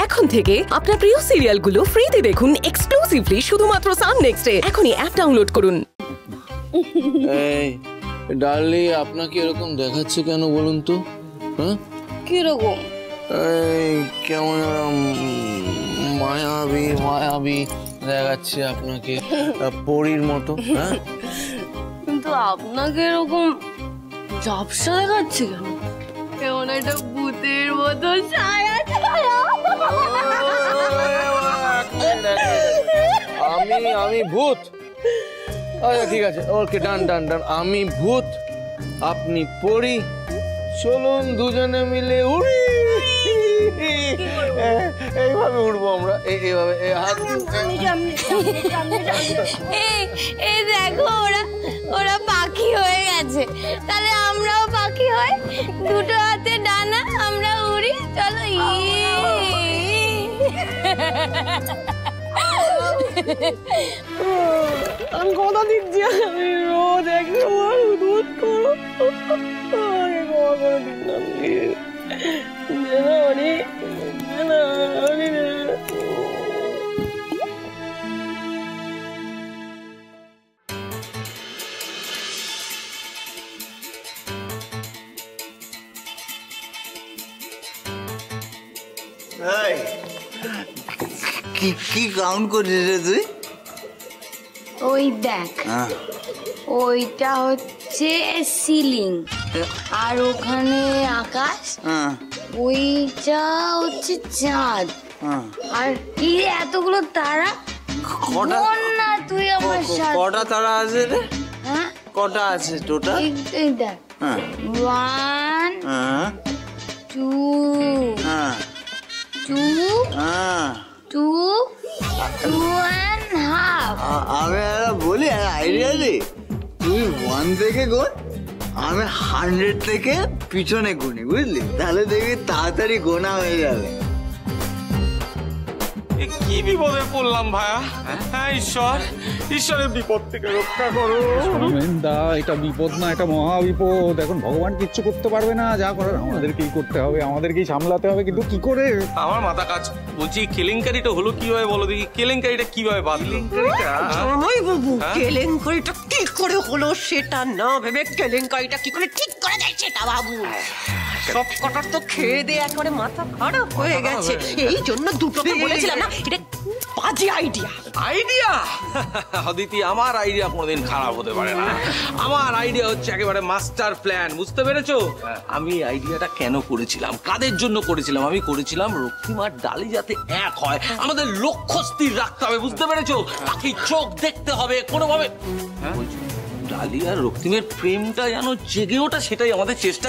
এখন থেকে আপনার প্রিয় সিরিয়ালগুলো ফ্রিতে দেখুন এক্সক্লুসিভলি শুধুমাত্র সান নেক্সটে। এখনই অ্যাপ ডাউনলোড করুন। এই ডার্লি, আপনাকে এরকম দেখাচ্ছে কেন বলুন তো? হ্যাঁ, কিরকম? এই কেমন মায়াবী মায়াবী দেখাচ্ছে আপনাকে, পরীর মতো। হ্যাঁ, কিন্তু আপনাকে এরকম ঝাপসা দেখাচ্ছে কেন? কেমন একটা ভূতের মতো ছায়া ছায়া। আমি ভূত? আচ্ছা ঠিক আছে, ওকে, ডান ডান ডান। আমি ভূত, আপনি পরী, চলুন দুজনে মিলে উড়ি। এইভাবে উড়বো আমরা, এইভাবে হাত। এই দেখো, ওরা পাখি হয়ে গেছে, তাহলে আমরাও পাখি হই, দুটো হাতে ডানা, আমরা উড়ি। চলো। আমি কথা দিচ্ছি, আমি রোজ একবার দুধ করো, করে দিলাম। কি কাউন্ট করছিস রে তুই? ওই দেখ, ওইটা হচ্ছে সিলিং, আর ওখানে আকাশ, ওইটা হচ্ছে চাঁদ, আর এই এতগুলো তারা। না তুই আমার সাথে। কটা তারা আছে রে? হ্যাঁ, কটা আছে টোটাল? এই দেখ, 1 2 2.5। আমি বলি আইডিয়া দি, তুই 1 থেকে গোন, আমি 100 থেকে পিছনে গুনি, বুঝলি? তাহলে দেখবি তাড়াতাড়ি গোনা হয়ে যাবে। কি বিপদে পড়লাম ভাইয়া? হ্যাঁ ঈশ্বর, ঈশ্বরের বিপদ থেকে রক্ষা করো। দা, এটা বিপদ না, এটা মহা বিপদ। এখন ভগবান কিচ্ছু করতে পারবে না, যা করার আমাদেরকেই করতে হবে, আমাদেরকেই সামলাতে হবে। কিন্তু কি করে? আমার মাথা কাজ। বলছি কেলেঙ্কারিটা হলো কিভাবে বলো দেখি, কেলেঙ্কারিটা কিভাবে বাঁধলো? জামাই বাবু, কেলেঙ্কারিটা কি করে হলো সেটা না ভেবে কেলেঙ্কারিটা কি করে ঠিক করে দেয় সেটা বাবু। সব কটার তো খেয়ে দিয়ে একেবারে মাথা খারাপ হয়ে গেছে। এই জন্য দুটোকে বলেছিলাম না, এটা বাজে আইডিয়া। আইডিয়া? অদিতি, আমার আইডিয়া কোনোদিন খারাপ হতে পারে না। আমার আইডিয়া হচ্ছে একেবারে মাস্টার প্ল্যান, বুঝতে পেরেছো? আমি আইডিয়াটা কেন করেছিলাম, কাদের জন্য করেছিলাম? আমি করেছিলাম রক্তিমার ডালি যাতে এক হয়। আমাদের লক্ষ্য স্থির রাখতে হবে, বুঝতে পেরেছো? তাকে চোখ দেখতে হবে কোনোভাবে। ডালি আর রক্তিমের প্রেমটা যেন জেগে ওঠা, সেটাই আমাদের চেষ্টা।